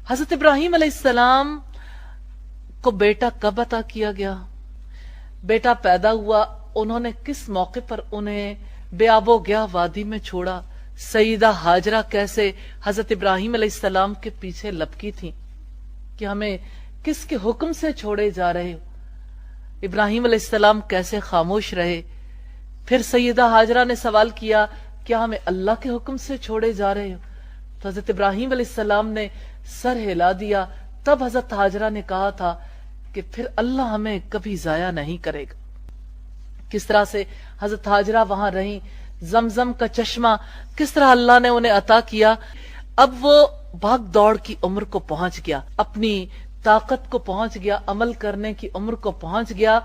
حضرت ابراہیم علیہ السلام کو بیٹا کب عطا کیا گیا؟ بیٹا پیدا ہوا، انہوں نے کس موقع پر انہیں بے آب و گیا وادی میں چھوڑا؟ سیدہ ہاجرہ کیسے حضرت ابراہیم علیہ السلام کے پیچھے لپکی تھیں کہ ہمیں کس کے حکم سے چھوڑے جا رہے ہو؟ ابراہیم علیہ السلام کیسے خاموش رہے؟ پھر سیدہ ہاجرہ نے سوال کیا، کیا ہمیں اللہ کے حکم سے چھوڑے جا رہے ہو؟ تو حضرت ابراہیم علیہ السلام نے سر ہلا دیا۔ تب حضرت ہاجرہ نے کہا تھا کہ پھر اللہ ہمیں کبھی ضائع نہیں کرے گا۔ کس طرح سے حضرت ہاجرہ وہاں رہیں، زمزم کا چشمہ کس طرح اللہ نے انہیں عطا کیا۔ اب وہ بھاگ دوڑ کی عمر کو پہنچ گیا، اپنی طاقت کو پہنچ گیا، عمل کرنے کی عمر کو پہنچ گیا۔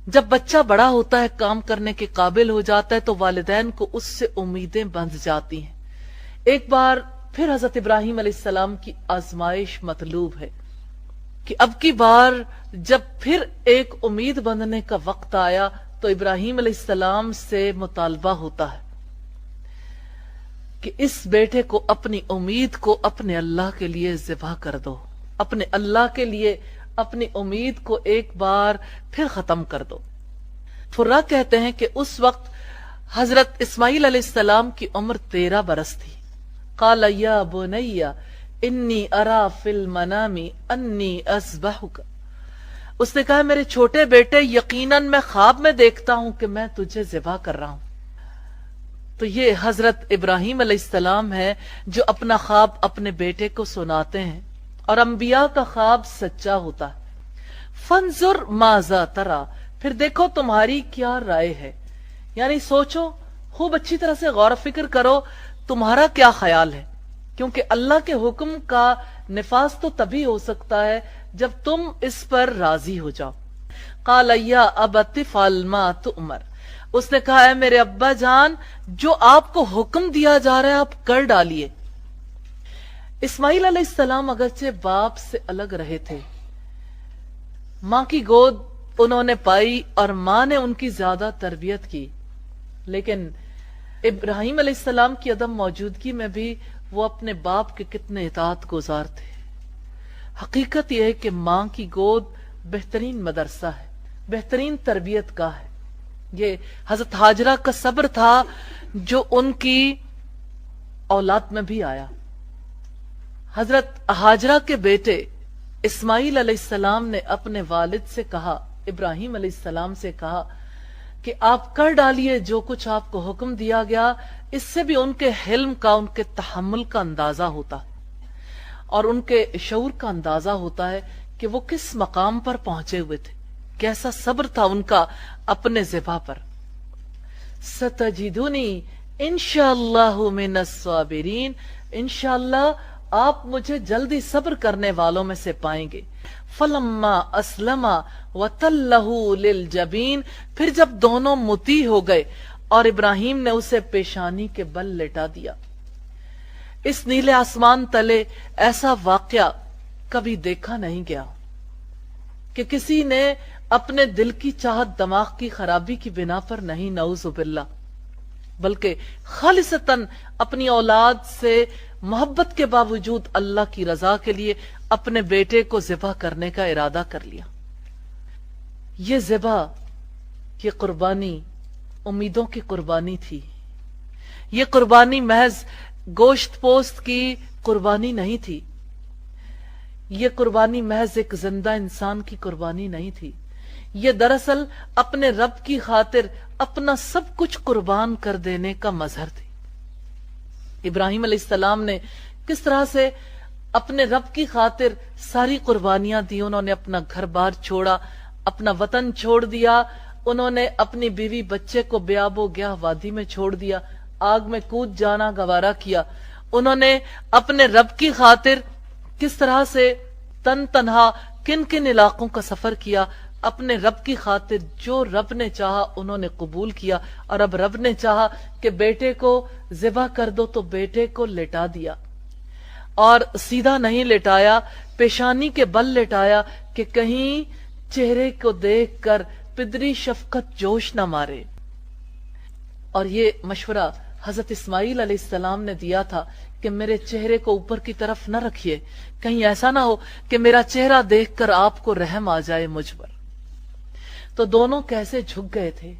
جب بچہ بڑا ہوتا ہے، کام کرنے کے قابل ہو جاتا ہے، تو والدین کو اس سے امیدیں بندھ جاتی ہیں۔ ایک بار پھر حضرت ابراہیم علیہ السلام کی آزمائش مطلوب ہے کہ اب کی بار جب پھر ایک امید بندھنے کا وقت آیا تو ابراہیم علیہ السلام سے مطالبہ ہوتا ہے کہ اس بیٹے کو، اپنی امید کو اپنے اللہ کے لیے ذبح کر دو، اپنے اللہ کے لیے اپنی امید کو ایک بار پھر ختم کر دو۔ فرا کہتے ہیں کہ اس وقت حضرت اسماعیل علیہ السلام کی عمر 13 برس تھی۔ قال یا بنی انی ارا فی المنام انی اذبحک، اس نے کہا میرے چھوٹے بیٹے، یقیناً میں خواب میں دیکھتا ہوں کہ میں تجھے ذبح کر رہا ہوں۔ تو یہ حضرت ابراہیم علیہ السلام ہے جو اپنا خواب اپنے بیٹے کو سناتے ہیں، اور انبیاء کا خواب سچا ہوتا ہے۔ فانظر ماذا ترى، پھر دیکھو تمہاری کیا رائے ہے، یعنی سوچو، خوب اچھی طرح سے غور و فکر کرو، تمہارا کیا خیال ہے، کیونکہ اللہ کے حکم کا نفاذ تو تبھی ہو سکتا ہے جب تم اس پر راضی ہو جاؤ۔ قال یا ابت افعل ما تؤمر، اس نے کہا اے میرے ابا جان، جو آپ کو حکم دیا جا رہا ہے آپ کر ڈالیے۔ اسماعیل علیہ السلام اگرچہ باپ سے الگ رہے تھے، ماں کی گود انہوں نے پائی اور ماں نے ان کی زیادہ تربیت کی، لیکن ابراہیم علیہ السلام کی عدم موجودگی میں بھی وہ اپنے باپ کے کتنے اطاعت گزار تھے۔ حقیقت یہ ہے کہ ماں کی گود بہترین مدرسہ ہے، بہترین تربیت گاہ ہے۔ یہ حضرت ہاجرہ کا صبر تھا جو ان کی اولاد میں بھی آیا۔ حضرت ہاجرہ کے بیٹے اسماعیل علیہ السلام نے اپنے والد سے کہا، ابراہیم علیہ السلام سے کہا کہ آپ کر ڈالیے جو کچھ آپ کو حکم دیا گیا۔ اس سے بھی ان کے حلم کا، ان کے تحمل کا اندازہ ہوتا ہے، اور ان کے شعور کا اندازہ ہوتا ہے کہ وہ کس مقام پر پہنچے ہوئے تھے، کیسا صبر تھا ان کا اپنے ذبح پر۔ ستجدونی انشاءاللہ من الصابرین، انشاءاللہ آپ مجھے جلدی صبر کرنے والوں میں سے پائیں گے۔ فلما اسلما وتلہ للجبین، پھر جب دونوں مطیع ہو گئے اور ابراہیم نے اسے پیشانی کے بل لٹا دیا۔ اس نیلے آسمان تلے ایسا واقعہ کبھی دیکھا نہیں گیا کہ کسی نے اپنے دل کی چاہت دماغ کی خرابی کی بنا پر نہیں، نعوذ باللہ، بلکہ خالصتاً اپنی اولاد سے محبت کے باوجود اللہ کی رضا کے لیے اپنے بیٹے کو ذبح کرنے کا ارادہ کر لیا۔ یہ ذبح، یہ قربانی امیدوں کی قربانی تھی۔ یہ قربانی محض گوشت پوست کی قربانی نہیں تھی، یہ قربانی محض ایک زندہ انسان کی قربانی نہیں تھی، یہ دراصل اپنے رب کی خاطر اپنا سب کچھ قربان کر دینے کا مظہر تھی۔ ابراہیم علیہ السلام نے کس طرح سے اپنے رب کی خاطر ساری قربانیاں دی۔ انہوں نے اپنا گھر بار چھوڑا، اپنا وطن چھوڑ دیا، انہوں نے اپنی بیوی بچے کو بے آب و گیا وادی میں چھوڑ دیا، آگ میں کود جانا گوارا کیا۔ انہوں نے اپنے رب کی خاطر کس طرح سے تن تنہا کن کن علاقوں کا سفر کیا، اپنے رب کی خاطر جو رب نے چاہا انہوں نے قبول کیا، اور اب رب نے چاہا کہ بیٹے کو ذبح کر دو تو بیٹے کو لٹا دیا، اور سیدھا نہیں لٹایا، پیشانی کے بل لٹایا کہ کہیں چہرے کو دیکھ کر پدری شفقت جوش نہ مارے۔ اور یہ مشورہ حضرت اسماعیل علیہ السلام نے دیا تھا کہ میرے چہرے کو اوپر کی طرف نہ رکھیے، کہیں ایسا نہ ہو کہ میرا چہرہ دیکھ کر آپ کو رحم آ جائے مجھ پر۔ تو دونوں کیسے جھک گئے تھے،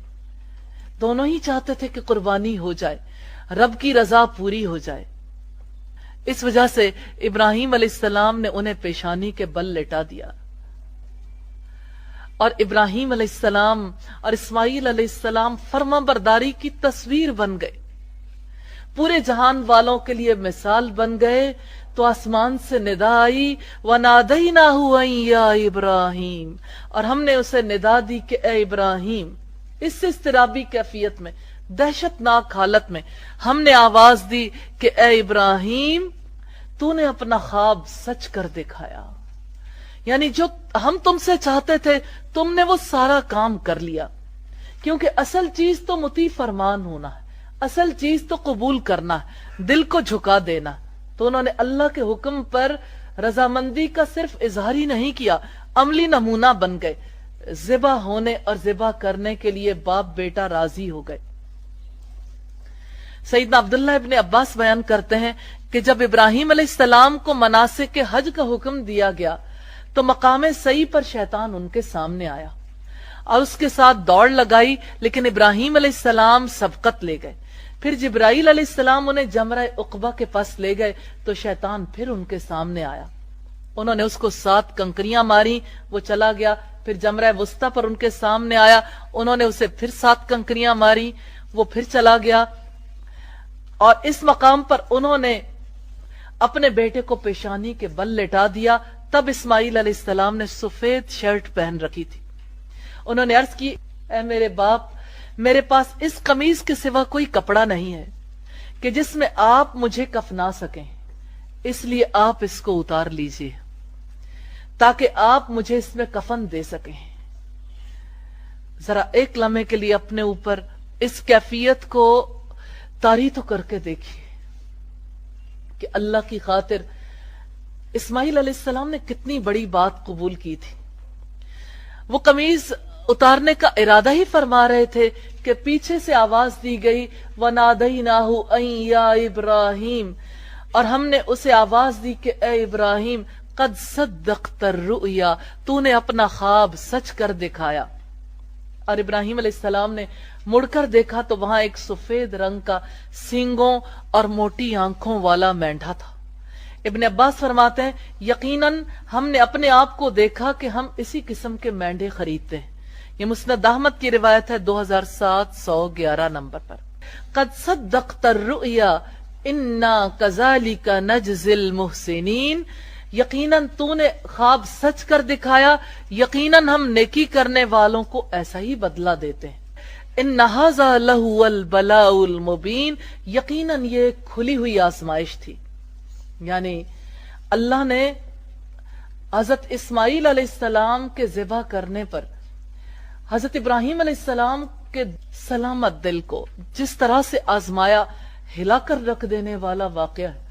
دونوں ہی چاہتے تھے کہ قربانی ہو جائے، رب کی رضا پوری ہو جائے۔ اس وجہ سے ابراہیم علیہ السلام نے انہیں پیشانی کے بل لٹا دیا، اور ابراہیم علیہ السلام اور اسماعیل علیہ السلام فرما برداری کی تصویر بن گئے، پورے جہان والوں کے لیے مثال بن گئے۔ تو آسمان سے ندا آئی، وَنَادَيْنَاهُ أَن يَا إِبْرَاهِيمُ، اور ہم نے اسے ندا دی کہ اے ابراہیم۔ اس اضطرابی کیفیت میں، دہشت ناک حالت میں ہم نے آواز دی کہ اے ابراہیم، تو نے اپنا خواب سچ کر دکھایا، یعنی جو ہم تم سے چاہتے تھے تم نے وہ سارا کام کر لیا، کیونکہ اصل چیز تو مطیع فرمان ہونا ہے، اصل چیز تو قبول کرنا ہے، دل کو جھکا دینا۔ تو انہوں نے اللہ کے حکم پر رضامندی کا صرف اظہار ہی نہیں کیا، عملی نمونہ بن گئے، ذبح ہونے اور ذبح کرنے کے لیے باپ بیٹا راضی ہو گئے۔ سیدنا عبداللہ ابن عباس بیان کرتے ہیں کہ جب ابراہیم علیہ السلام کو مناسک حج کا حکم دیا گیا تو مقام سعی پر شیطان ان کے سامنے آیا اور اس کے ساتھ دوڑ لگائی، لیکن ابراہیم علیہ السلام سبقت لے گئے۔ پھر جبرائیل علیہ السلام انہیں جمرہ عقبہ کے پاس لے گئے تو شیطان پھر ان کے سامنے آیا، انہوں نے اس کو 7 کنکریاں ماری، وہ چلا گیا۔ پھر جمرہ وسطیٰ پر ان کے سامنے آیا، انہوں نے اسے پھر 7 کنکریاں ماری، وہ پھر چلا گیا، اور اس مقام پر انہوں نے اپنے بیٹے کو پیشانی کے بل لٹا دیا۔ تب اسماعیل علیہ السلام نے سفید شرٹ پہن رکھی تھی، انہوں نے عرض کی اے میرے باپ، میرے پاس اس قمیض کے سوا کوئی کپڑا نہیں ہے کہ جس میں آپ مجھے کفنا سکیں، اس لیے آپ اس کو اتار لیجئے تاکہ آپ مجھے اس میں کفن دے سکیں۔ ذرا ایک لمحے کے لیے اپنے اوپر اس کیفیت کو طاری تو کر کے دیکھیے کہ اللہ کی خاطر اسماعیل علیہ السلام نے کتنی بڑی بات قبول کی تھی۔ وہ قمیض اتارنے کا ارادہ ہی فرما رہے تھے کہ پیچھے سے آواز دی گئی وَنَادَيْنَاهُ أَن يَا إِبْرَاهِيمُ، اور ہم نے اسے آواز دی کہ اے ابراہیم قد صدقت الرؤیا، تو نے اپنا خواب سچ کر دکھایا۔ اور ابراہیم علیہ السلام نے مڑ کر دیکھا تو وہاں ایک سفید رنگ کا سینگوں اور موٹی آنکھوں والا مینڈھا تھا۔ ابن عباس فرماتے ہیں یقیناً ہم نے اپنے آپ کو دیکھا کہ ہم اسی قسم کے مینڈھے خریدتے ہیں۔ یہ مسند احمد کی روایت ہے 2711 نمبر پر۔ قد صدقت الرؤیا انا کذالک نجزی المحسنین، یقیناً تو نے خواب سچ کر دکھایا، یقیناً ہم نیکی کرنے والوں کو ایسا ہی بدلہ دیتے ہیں۔ ان ھذا لہو البلاء المبین، یقیناً یہ کھلی ہوئی آزمائش تھی، یعنی اللہ نے حضرت اسماعیل علیہ السلام کے ذبح کرنے پر حضرت ابراہیم علیہ السلام کے سلامت دل کو جس طرح سے آزمایا، ہلا کر رکھ دینے والا واقعہ ہے۔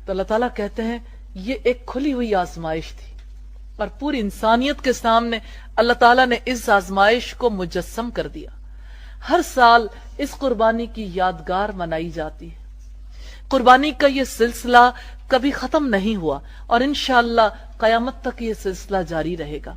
تو اللہ تعالیٰ کہتے ہیں یہ ایک کھلی ہوئی آزمائش تھی، اور پوری انسانیت کے سامنے اللہ تعالیٰ نے اس آزمائش کو مجسم کر دیا۔ ہر سال اس قربانی کی یادگار منائی جاتی ہے۔ قربانی کا یہ سلسلہ کبھی ختم نہیں ہوا، اور انشاءاللہ قیامت تک یہ سلسلہ جاری رہے گا۔